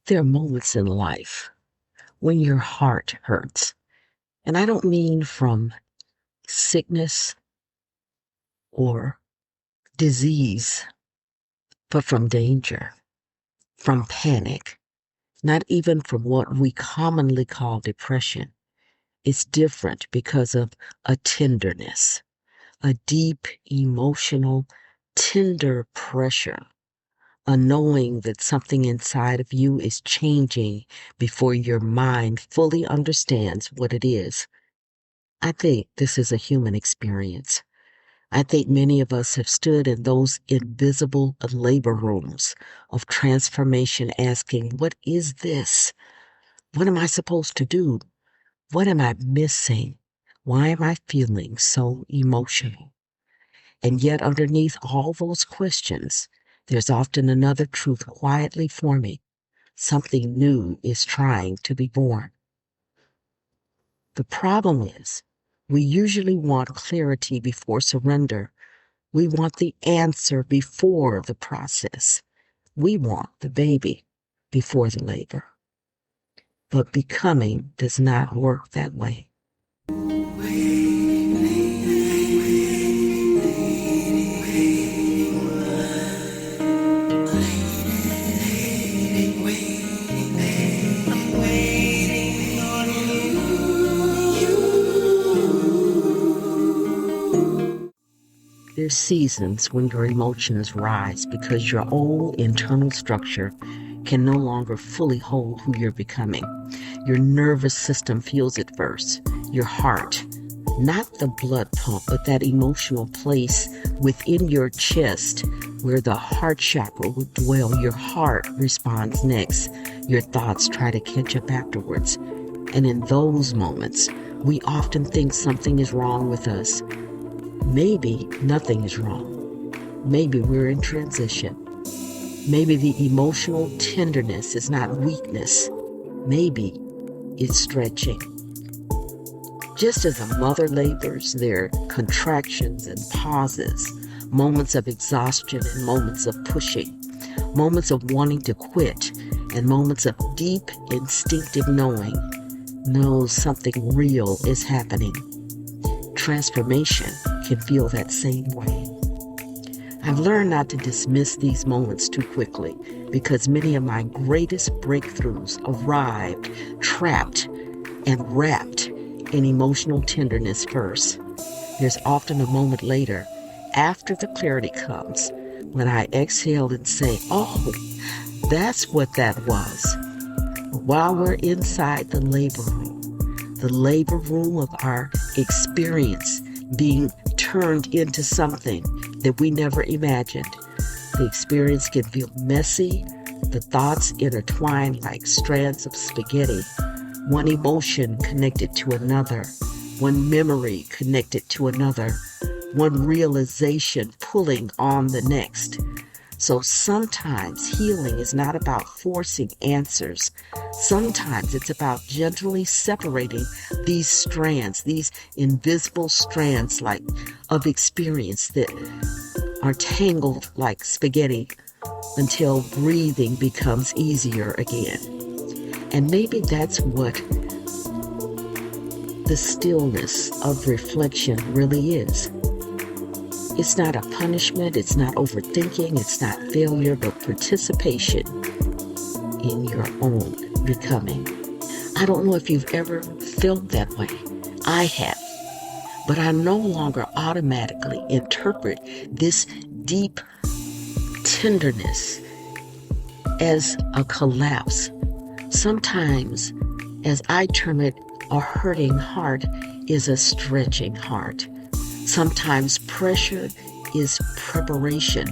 There are moments in life when your heart hurts. And I don't mean from sickness or disease, but from danger, from panic, not even from what we commonly call depression. It's different because of a tenderness, a deep emotional, tender pressure, a knowing that something inside of you is changing before your mind fully understands what it is. I think this is a human experience. I think many of us have stood in those invisible labor rooms of transformation asking, what is this? What am I supposed to do? What am I missing? Why am I feeling so emotional? And yet underneath all those questions, there's often another truth quietly forming. Something new is trying to be born. The problem is, we usually want clarity before surrender. We want the answer before the process. We want the baby before the labor. But becoming does not work that way. There's seasons when your emotions rise because your old internal structure can no longer fully hold who you're becoming. Your nervous system feels it first. Your heart, not the blood pump, but that emotional place within your chest where the heart chakra would dwell. Your heart responds next. Your thoughts try to catch up afterwards. And in those moments, we often think something is wrong with us. Maybe nothing is wrong. Maybe we're in transition. Maybe the emotional tenderness is not weakness. Maybe it's stretching. Just as a mother labors, there are contractions and pauses, moments of exhaustion and moments of pushing, moments of wanting to quit, and moments of deep instinctive knowing knows something real is happening. Transformation can feel that same way. I've learned not to dismiss these moments too quickly because many of my greatest breakthroughs arrived trapped and wrapped in emotional tenderness first. There's often a moment later, after the clarity comes, when I exhale and say, oh, that's what that was. While we're inside the labor room of our experience being turned into something that we never imagined. The experience can feel messy, the thoughts intertwine like strands of spaghetti, one emotion connected to another, one memory connected to another, one realization pulling on the next. So sometimes healing is not about forcing answers. Sometimes it's about gently separating these strands, these invisible strands of experience that are tangled like spaghetti until breathing becomes easier again. And maybe that's what the stillness of reflection really is. It's not a punishment, it's not overthinking, it's not failure, but participation in your own becoming. I don't know if you've ever felt that way. I have. But I no longer automatically interpret this deep tenderness as a collapse. Sometimes, as I term it, a hurting heart is a stretching heart. Sometimes pressure is preparation.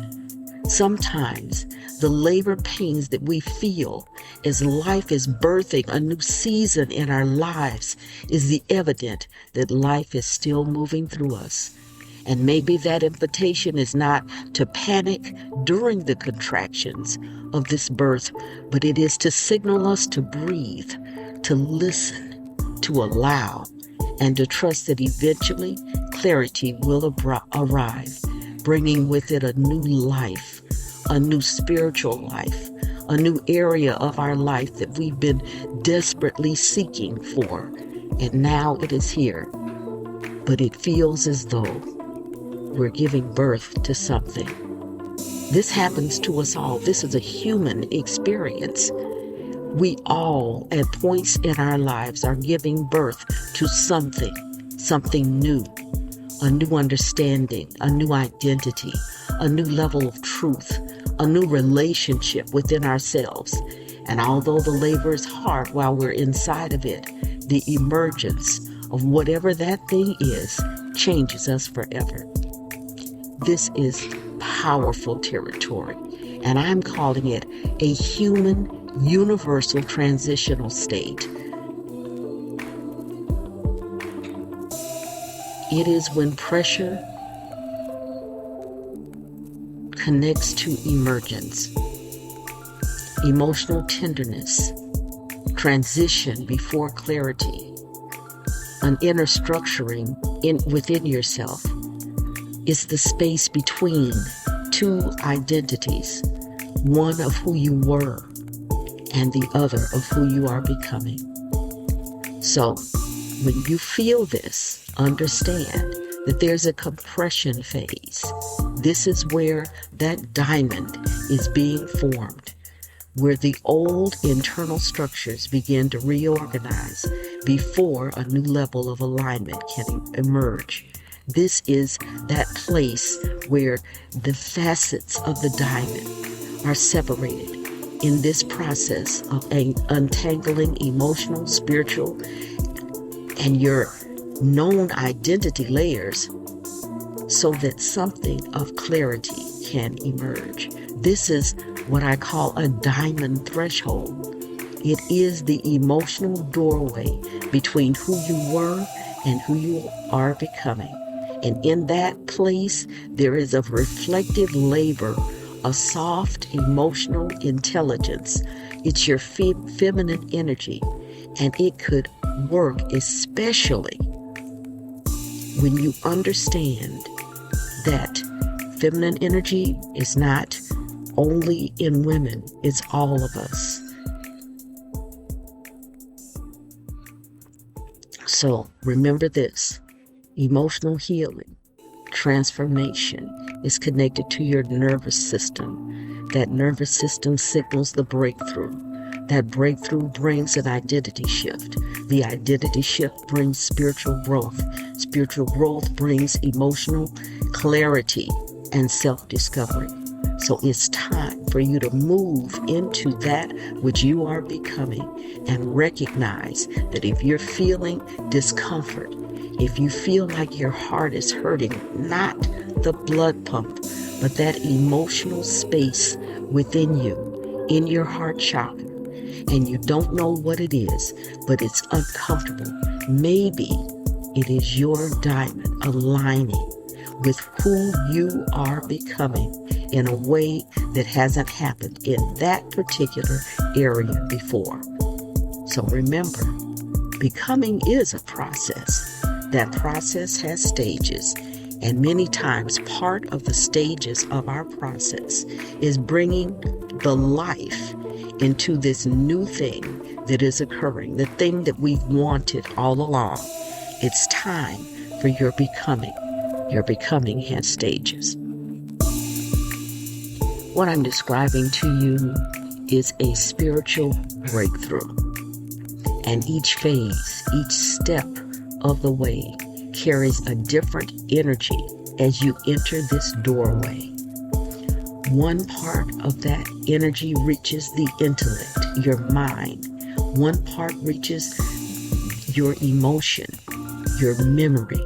Sometimes the labor pains that we feel as life is birthing a new season in our lives is the evidence that life is still moving through us. And maybe that invitation is not to panic during the contractions of this birth, but it is to signal us to breathe, to listen, to allow, and to trust that eventually clarity will arrive, bringing with it a new life, a new spiritual life, a new area of our life that we've been desperately seeking for. And now it is here. But it feels as though we're giving birth to something. This happens to us all. This is a human experience. We all, at points in our lives, are giving birth to something new, a new understanding, a new identity, a new level of truth, a new relationship within ourselves. And although the labor is hard while we're inside of it, the emergence of whatever that thing is changes us forever. This is powerful territory, and I'm calling it a human universal transitional state. It is when pressure connects to emergence, emotional tenderness, transition before clarity, an inner structuring within yourself. Is the space between two identities, one of who you were and the other of who you are becoming. So when you feel this, understand that there's a compression phase. This is where that diamond is being formed, where the old internal structures begin to reorganize before a new level of alignment can emerge. This is that place where the facets of the diamond are separated in this process of untangling emotional, spiritual, and your known identity layers so that something of clarity can emerge. This is what I call a diamond threshold. It is the emotional doorway between who you were and who you are becoming. And in that place, there is a reflective labor, a soft emotional intelligence. It's your feminine energy, and it could work especially when you understand that feminine energy is not only in women, it's all of us. So remember this. Emotional healing, transformation is connected to your nervous system. That nervous system signals the breakthrough. That breakthrough brings an identity shift. The identity shift brings spiritual growth. Spiritual growth brings emotional clarity and self-discovery. So it's time for you to move into that which you are becoming and recognize that if you're feeling discomfort, if you feel like your heart is hurting, not the blood pump, but that emotional space within you, in your heart chakra, and you don't know what it is, but it's uncomfortable, maybe it is your diamond aligning with who you are becoming in a way that hasn't happened in that particular area before. So remember, becoming is a process. That process has stages, and many times part of the stages of our process is bringing the life into this new thing that is occurring, the thing that we've wanted all along. It's time for your becoming. Your becoming has stages. What I'm describing to you is a spiritual breakthrough, and each phase, each step of the way carries a different energy as you enter this doorway. One part of that energy reaches the intellect, your mind. One part reaches your emotion, your memory.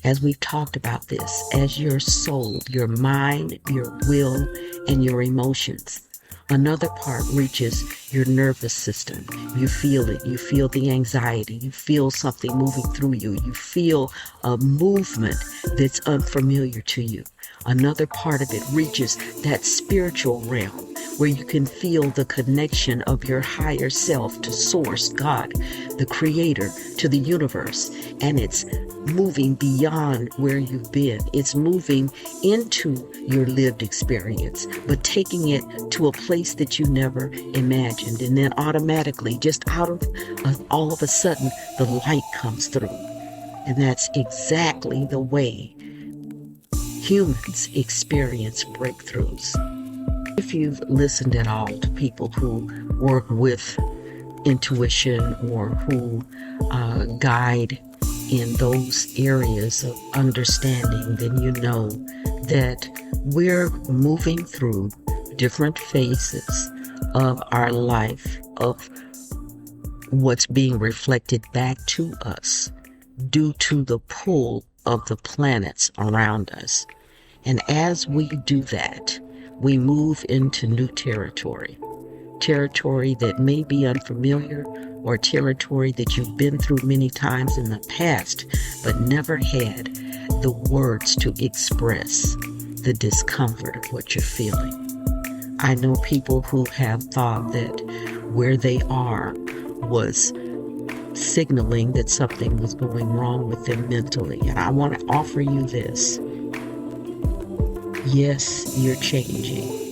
As we've talked about this, as your soul, your mind, your will, and your emotions. Another part reaches your nervous system. You feel it. You feel the anxiety. You feel something moving through you. You feel a movement that's unfamiliar to you. Another part of it reaches that spiritual realm where you can feel the connection of your higher self to Source, God, the Creator, to the universe. And it's moving beyond where you've been. It's moving into your lived experience, but taking it to a place that you never imagined. And then automatically, just out of all of a sudden, the light comes through. And that's exactly the way humans experience breakthroughs. If you've listened at all to people who work with intuition or who guide in those areas of understanding, then you know that we're moving through different phases of our life, of what's being reflected back to us due to the pull of the planets around us. And as we do that, we move into new territory that may be unfamiliar, or territory that you've been through many times in the past, but never had the words to express the discomfort of what you're feeling. I know people who have thought that where they are was signaling that something was going wrong with them mentally. And I want to offer you this. Yes, you're changing.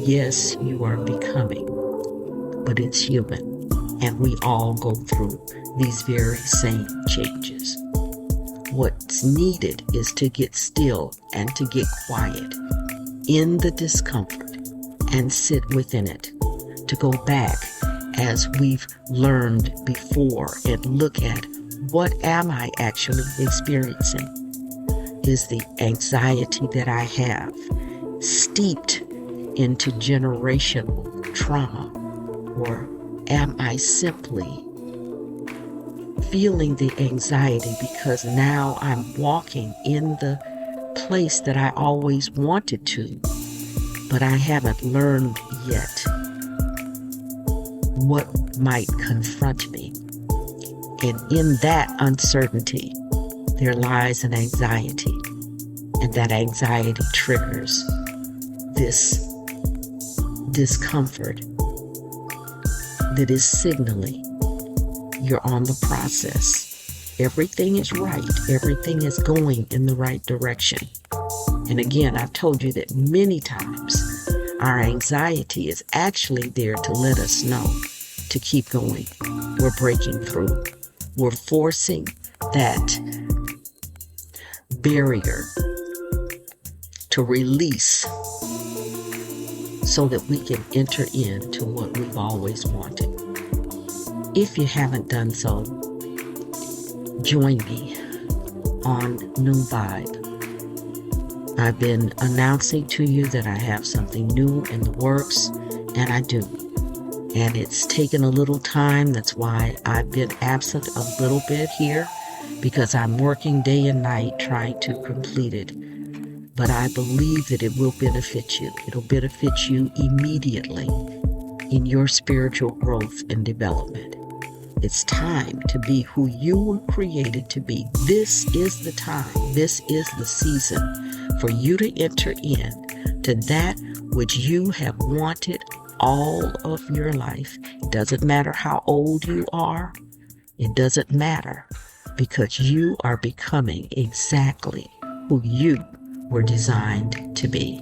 Yes, you are becoming. But it's human. And we all go through these very same changes. What's needed is to get still and to get quiet in the discomfort and sit within it, to go back as we've learned before and look at, what am I actually experiencing? Is the anxiety that I have steeped into generational trauma, or am I simply feeling the anxiety because now I'm walking in the place that I always wanted to, but I haven't learned yet what might confront me? And in that uncertainty, there lies an anxiety, and that anxiety triggers this discomfort that is signaling you're on the process. Everything is right. Everything is going in the right direction. And again, I've told you that many times, our anxiety is actually there to let us know to keep going. We're breaking through. We're forcing that barrier to release so that we can enter into what we've always wanted. If you haven't done so, join me on NoomVibe. I've been announcing to you that I have something new in the works, and I do. And it's taken a little time. That's why I've been absent a little bit here, because I'm working day and night trying to complete it. But I believe that it will benefit you. It'll benefit you immediately in your spiritual growth and development. It's time to be who you were created to be. This is the time. This is the season for you to enter in to that which you have wanted all of your life. It doesn't matter how old you are. It doesn't matter, because you are becoming exactly who you were designed to be.